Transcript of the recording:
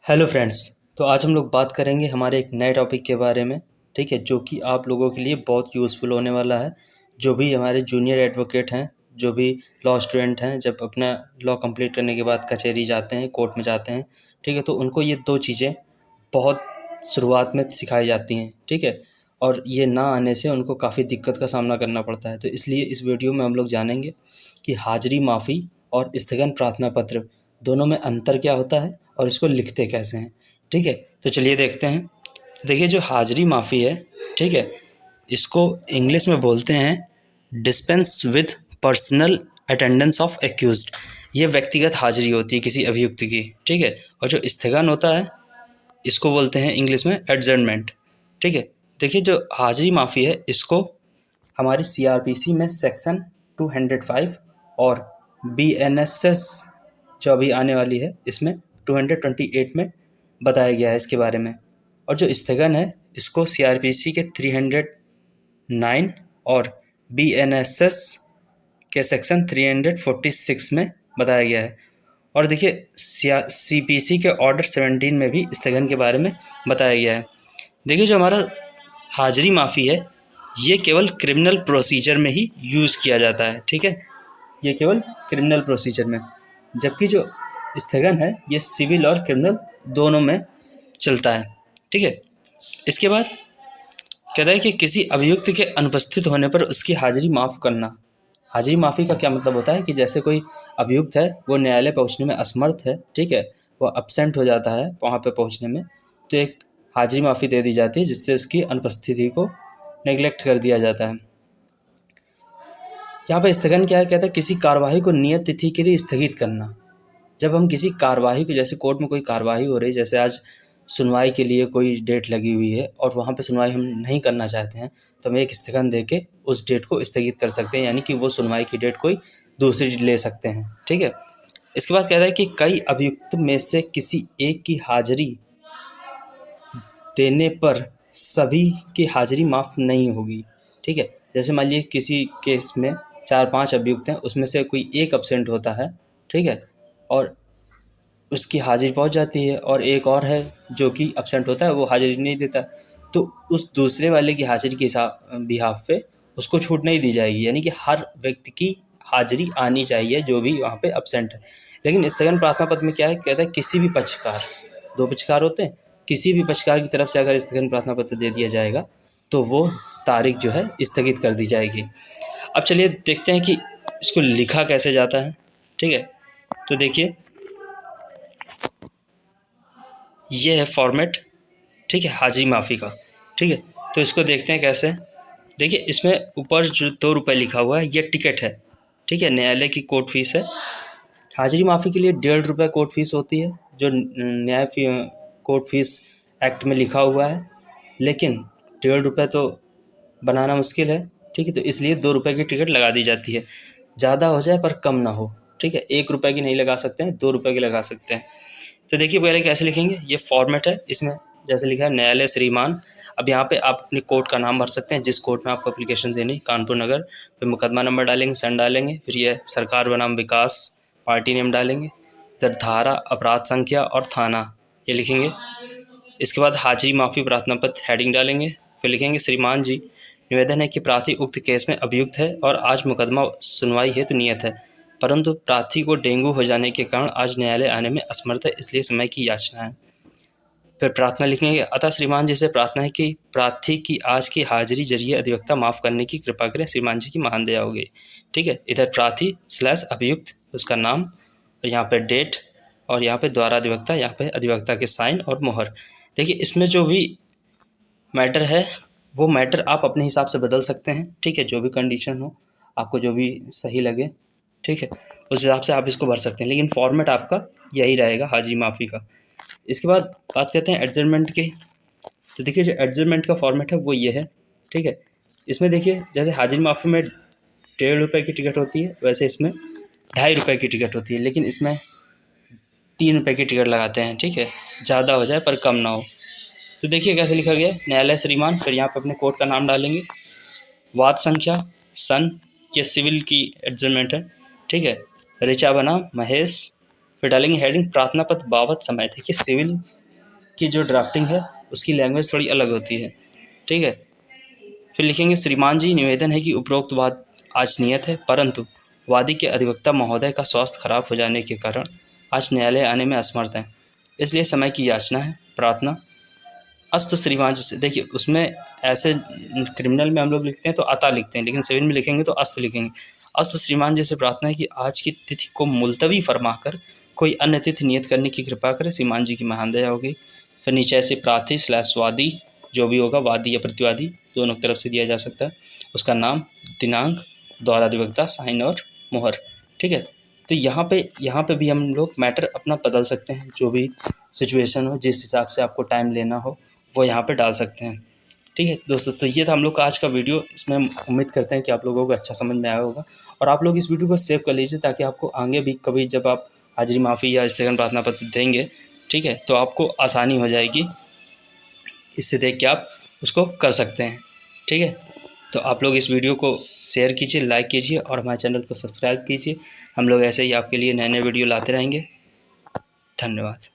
Hello friends. तो आज हम लोग बात करेंगे हमारे एक नए टॉपिक के बारे में। ठीक है, जो कि आप लोगों के लिए बहुत यूज़फुल होने वाला है। जो भी हमारे जूनियर एडवोकेट हैं, जो भी लॉ स्टूडेंट हैं, जब अपना लॉ कंप्लीट करने के बाद कचहरी जाते हैं, कोर्ट में जाते हैं, ठीक है, तो उनको ये दो चीज़ें बहुत शुरुआत में सिखाई जाती हैं। ठीक है, और ये ना आने से उनको काफ़ी दिक्कत का सामना करना पड़ता है। तो इसलिए इस वीडियो में हम लोग जानेंगे कि हाजिरी माफ़ी और स्थगन प्रार्थना पत्र दोनों में अंतर क्या होता है और इसको लिखते कैसे हैं। ठीक है, तो चलिए देखते हैं। देखिए, जो हाजिरी माफ़ी है, ठीक है, इसको इंग्लिश में बोलते हैं dispense with personal attendance of accused. ये व्यक्तिगत हाजिरी होती है किसी अभियुक्त की। ठीक है, और जो स्थगन होता है इसको बोलते हैं इंग्लिश में एडजर्नमेंट। ठीक है, देखिए, जो हाजिरी माफ़ी है इसको हमारी सीआरपीसी में सेक्शन 205 और बीएनएसएस जो अभी आने वाली है इसमें 228 में बताया गया है इसके बारे में। और जो स्थगन है इसको सीआरपीसी के 309 और बीएनएसएस के सेक्शन 346 में बताया गया है। और देखिए, सीपीसी के ऑर्डर 17 में भी स्थगन के बारे में बताया गया है। देखिए, जो हमारा हाजिरी माफ़ी है ये केवल क्रिमिनल प्रोसीजर में ही यूज़ किया जाता है। ठीक है, ये केवल क्रिमिनल प्रोसीजर में, जबकि जो स्थगन है ये सिविल और क्रिमिनल दोनों में चलता है। ठीक है, इसके बाद कहता है कि किसी अभियुक्त के अनुपस्थित होने पर उसकी हाजिरी माफ़ करना। हाजिरी माफ़ी का क्या मतलब होता है कि जैसे कोई अभियुक्त है वो न्यायालय पहुंचने में असमर्थ है, ठीक है, वो अब्सेंट हो जाता है वहाँ पे पहुंचने में, तो एक हाजिरी माफ़ी दे दी जाती है जिससे उसकी अनुपस्थिति को नेग्लेक्ट कर दिया जाता है। यहाँ पर स्थगन क्या है, कहता है किसी कार्यवाही को नियत तिथि के लिए स्थगित करना। जब हम किसी कार्यवाही को, जैसे कोर्ट में कोई कार्यवाही हो रही है, जैसे आज सुनवाई के लिए कोई डेट लगी हुई है और वहाँ पे सुनवाई हम नहीं करना चाहते हैं, तो हम एक स्थगन दे के उस डेट को स्थगित कर सकते हैं, यानी कि वो सुनवाई की डेट कोई दूसरी ले सकते हैं। ठीक है, इसके बाद कह रहा है कि कई अभियुक्त में से किसी एक की हाजिरी देने पर सभी की हाजिरी माफ़ नहीं होगी। ठीक है, जैसे मान लीजिए किसी केस में 4-5 अभियुक्त हैं, उसमें से कोई एक अब्सेंट होता है, ठीक है, और उसकी हाजिरी पहुंच जाती है, और एक और है जो कि अब्सेंट होता है, वो हाजिरी नहीं देता, तो उस दूसरे वाले की हाजिरी के बिहाफ पे उसको छूट नहीं दी जाएगी, यानी कि हर व्यक्ति की हाजिरी आनी चाहिए जो भी वहाँ पे अब्सेंट है। लेकिन स्थगन प्रार्थना पत्र में क्या है, कहता है किसी भी पक्षकार, 2 पक्षकार होते हैं, किसी भी पक्षकार की तरफ से अगर स्थगन प्रार्थना पत्र दे दिया जाएगा तो वो तारीख जो है स्थगित कर दी जाएगी। अब चलिए देखते हैं कि इसको लिखा कैसे जाता है। ठीक है, तो देखिए ये है फॉर्मेट, ठीक है, हाजिरी माफ़ी का। ठीक है, तो इसको देखते हैं कैसे। देखिए, इसमें ऊपर जो 2 रुपये लिखा हुआ है ये टिकट है, ठीक है, न्यायालय की कोर्ट फीस है। हाजिरी माफ़ी के लिए 1.5 रुपये कोर्ट फीस होती है, जो न्याय कोर्ट फीस एक्ट में लिखा हुआ है, लेकिन 1.5 रुपये तो बनाना मुश्किल है। ठीक है, तो इसलिए 2 रुपये की टिकट लगा दी जाती है, ज़्यादा हो जाए पर कम ना हो। ठीक है, 1 रुपये की नहीं लगा सकते हैं, 2 रुपये की लगा सकते हैं। तो देखिए पहले कैसे लिखेंगे, ये फॉर्मेट है, इसमें जैसे लिखा है न्यायालय श्रीमान। अब यहाँ पे आप अपने कोर्ट का नाम भर सकते हैं, जिस कोर्ट में आपको एप्लीकेशन देनी, कानपुर नगर, फिर मुकदमा नंबर डालेंगे, सन डालेंगे, फिर ये सरकार बनाम विकास, पार्टी नेम डालेंगे, इधर धारा, अपराध संख्या और थाना ये लिखेंगे। इसके बाद हाजिरी माफ़ी प्रार्थना पत्र हेडिंग डालेंगे, फिर लिखेंगे श्रीमान जी, निवेदन है कि प्रार्थी उक्त केस में अभियुक्त है और आज मुकदमा सुनवाई हेतु नियत है, परंतु प्रार्थी को डेंगू हो जाने के कारण आज न्यायालय आने में असमर्थ है, इसलिए समय की याचना है। फिर प्रार्थना लिखेंगे, अतः श्रीमान जी से प्रार्थना है कि प्रार्थी की आज की हाजिरी जरिए अधिवक्ता माफ़ करने की कृपा करें, श्रीमान जी की महान दया होगी। ठीक है, इधर प्रार्थी / अभियुक्त, उसका नाम, और यहाँ पर डेट, और यहाँ पे द्वारा अधिवक्ता, यहाँ पे अधिवक्ता के साइन और मोहर। देखिए, इसमें जो भी मैटर है वो मैटर आप अपने हिसाब से बदल सकते हैं। ठीक है, जो भी कंडीशन हो, आपको जो भी सही लगे, ठीक है, उस हिसाब से आप इसको भर सकते हैं, लेकिन फॉर्मेट आपका यही रहेगा हाजिरी माफ़ी का। इसके बाद बात करते हैं एडजर्नमेंट की। तो देखिए, जो एडजर्नमेंट का फॉर्मेट है वो ये है। ठीक है, इसमें देखिए जैसे हाजिरी माफ़ी में 1.5 रुपये की टिकट होती है, वैसे इसमें 2.5 रुपये की टिकट होती है, लेकिन इसमें 3 रुपये की टिकट लगाते हैं। ठीक है, ज़्यादा हो जाए पर कम ना हो। तो देखिए कैसे लिखा गया है, न्यायालय श्रीमान, फिर यहाँ पर अपने कोर्ट का नाम डालेंगे, वाद संख्या, सन, ये सिविल की एडजर्नमेंट है। ठीक है, ऋचा बनाम महेश, फिर डालेंगे हेडिंग प्रार्थना पत्र बाबत समय। देखिए सिविल की जो ड्राफ्टिंग है उसकी लैंग्वेज थोड़ी अलग होती है, ठीक है। फिर लिखेंगे श्रीमान जी निवेदन है कि उपरोक्त वाद आज नियत है, परंतु वादी के अधिवक्ता महोदय का स्वास्थ्य खराब हो जाने के कारण आज न्यायालय आने में असमर्थ हैं, इसलिए समय की याचना है। प्रार्थना अस्तु श्रीमान जी। देखिए उसमें ऐसे क्रिमिनल में हम लोग लिखते हैं तो अता लिखते हैं, लेकिन सिविल में लिखेंगे तो अस्तु लिखेंगे। अस्तु श्रीमान जी से प्रार्थना है कि आज की तिथि को मुलतवी फरमाकर कोई अन्य तिथि नियत करने की कृपा करें, श्रीमान जी की महान दया होगी। फिर नीचे ऐसे प्रार्थी / वादी जो भी होगा, वादी या प्रतिवादी दोनों तरफ से दिया जा सकता है, उसका नाम, दिनांक, द्वारा अधिवक्ता, साइन और मोहर, ठीक है। तो यहाँ पे भी हम लोग मैटर अपना बदल सकते हैं, जो भी सिचुएशन हो, जिस हिसाब से आपको टाइम लेना हो वो यहाँ पे डाल सकते हैं, ठीक है दोस्तों। तो ये था हम लोग का आज का वीडियो। इसमें हम उम्मीद करते हैं कि आप लोगों को अच्छा समझ में आया होगा, और आप लोग इस वीडियो को सेव कर लीजिए ताकि आपको आगे भी कभी जब आप हाजिरी माफ़ी या स्थगन प्रार्थना पत्र देंगे, ठीक है, तो आपको आसानी हो जाएगी, इससे देख के आप उसको कर सकते हैं, ठीक है। तो आप लोग इस वीडियो को शेयर कीजिए, लाइक कीजिए और हमारे चैनल को सब्सक्राइब कीजिए। हम लोग ऐसे ही आपके लिए नए नए वीडियो लाते रहेंगे। धन्यवाद।